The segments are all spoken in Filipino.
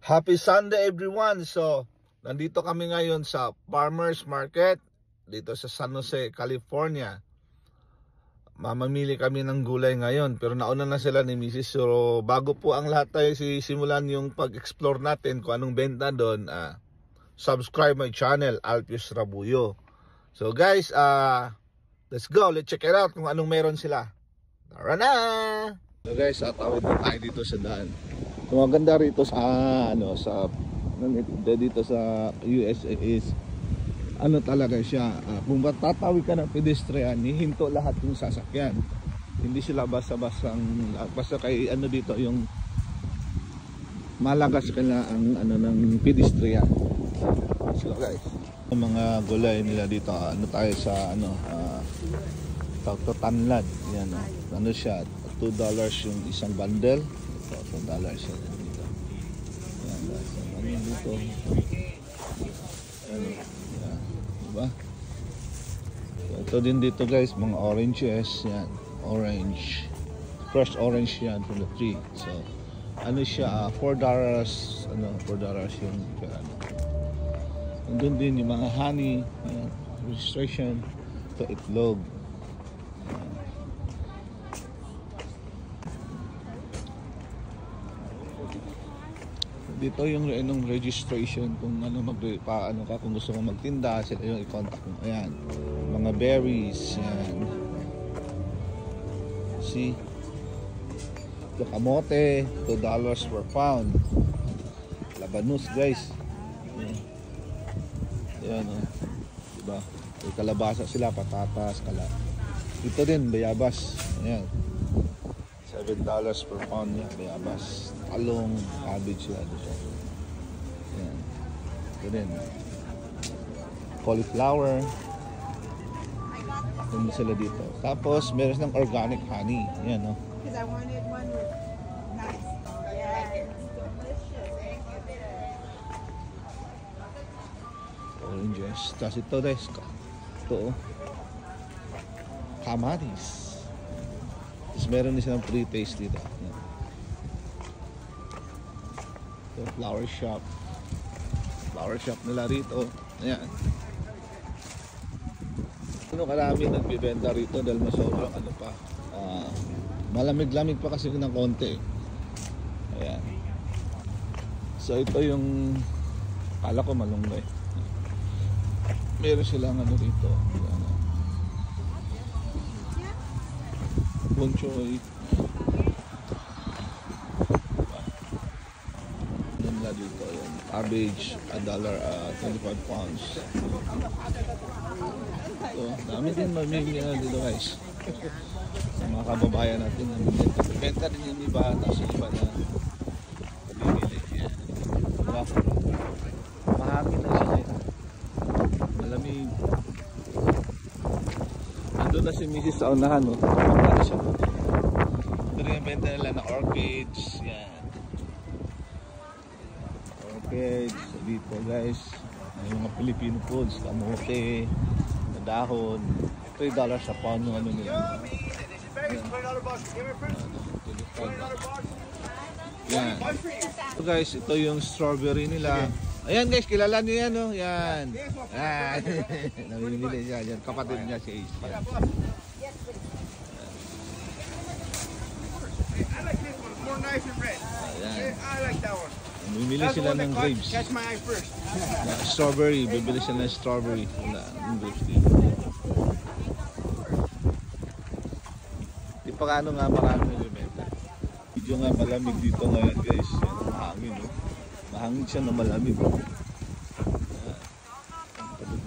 Happy Sunday everyone! So, nandito kami ngayon sa Farmers Market dito sa San Jose, California. Mamamili kami ng gulay ngayon pero nauna na sila ni Mrs. So, bago po ang lahat tayo sisimulan yung pag-explore natin kung anong benta doon, subscribe my channel, Alpius Rabuyo. So guys, let's go, let's check it out kung anong meron sila. Tara na! So guys, tawid na tayo dito sa daan. So, maganda rito sa dito sa USA is talaga siya, kung tatawid ka ng pedestrian, hihinto lahat yung sasakyan. Hindi sila basta kay dito yung malagas ka na ang ng pedestrian. So guys, ang mga gulay nila dito, tayo sa tanlad. Yan, siya, $2 yung isang bundle. $2 siya dito. Yan, dito. Diba? So, ito din dito guys, mga oranges. Yan, orange. Fresh orange yan from the tree. So, siya, $4, $4 yung Nandun din yung mga honey, registration, ito itlog. Dito yung registration kung kung gusto mong magtinda, sila yung i-contact mo. Ayan, mga berries, yan. See? Ito kamote, $2 per pound. Labanus guys. Ayan, diba? May kalabasa sila, patatas, Ito din, bayabas. Ayan. $7 per pound yan, bayabas. Talong, cabbage yan. Ayan. Ito din. Cauliflower. Ito sila dito. Tapos, meron ng organic honey. Ayan, no? Because I wanted one with nice. Oranges. Tapos ito guys, ito kamatis. Tapos meron din silang pre-taste dito. Ito flower shop nila rito. Ayan, karami nagbibenta rito dahil masobrang malamig-lamig pa kasi ng konti. Ayan, so ito yung kala ko malunggay. Meron silang dito. Bonchoy. Nila dito yung cabbage, $1, 25 pounds. So, dami din mamimili dito guys. Sa mga kababayan natin, benta din yung iba, tapos yung iba na bibili. Yan. Diba? Mahangin na siya. Malamig. Nandun na si Mrs. sa unahan, no? Ano siya? Ito rin yung benta nila na orchids. Yan. Orchids. Dito guys, yung mga Filipino foods, kamote, na dahon. $3 sa pound yung nila. Yan. So guys, ito yung strawberry nila. Ayan guys, kilala niyo yan, no? Yan. Yan. Namimili siya. Yan, kapatid niya si Ace. I like this one, more nice and red. I like that one. Namimili sila ng grapes. Catch my eye first. Strawberry, bibili sila ng strawberry. Wala, ng grapes dito. Di pa kano nga marami nagbibenta. Medyo nga malamig dito ngayon guys. Yan, mahangin, no? Mahangin siya na malamig. Kapag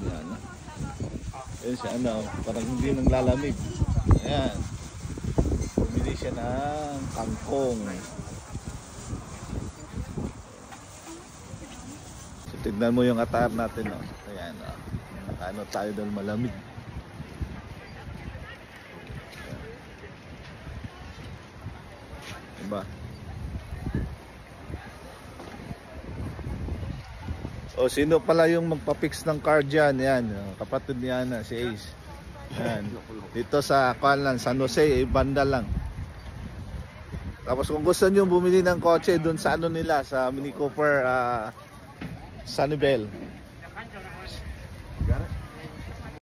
niya, no? Ayan siya, parang hindi nang lalamig. Ayan. Bumili siya ng kangkong. So, tignan mo yung attire natin, no? Ayan, no? Tayo dahil malamig. Diba? O sino pala yung magpa-fix ng car dyan? Yan, kapatid niya na si Ace. Yan. Dito sa San Jose, banda lang. Tapos kung gusto nyo bumili ng kotse dun sa ano nila, sa Mini Cooper Sunnyvale,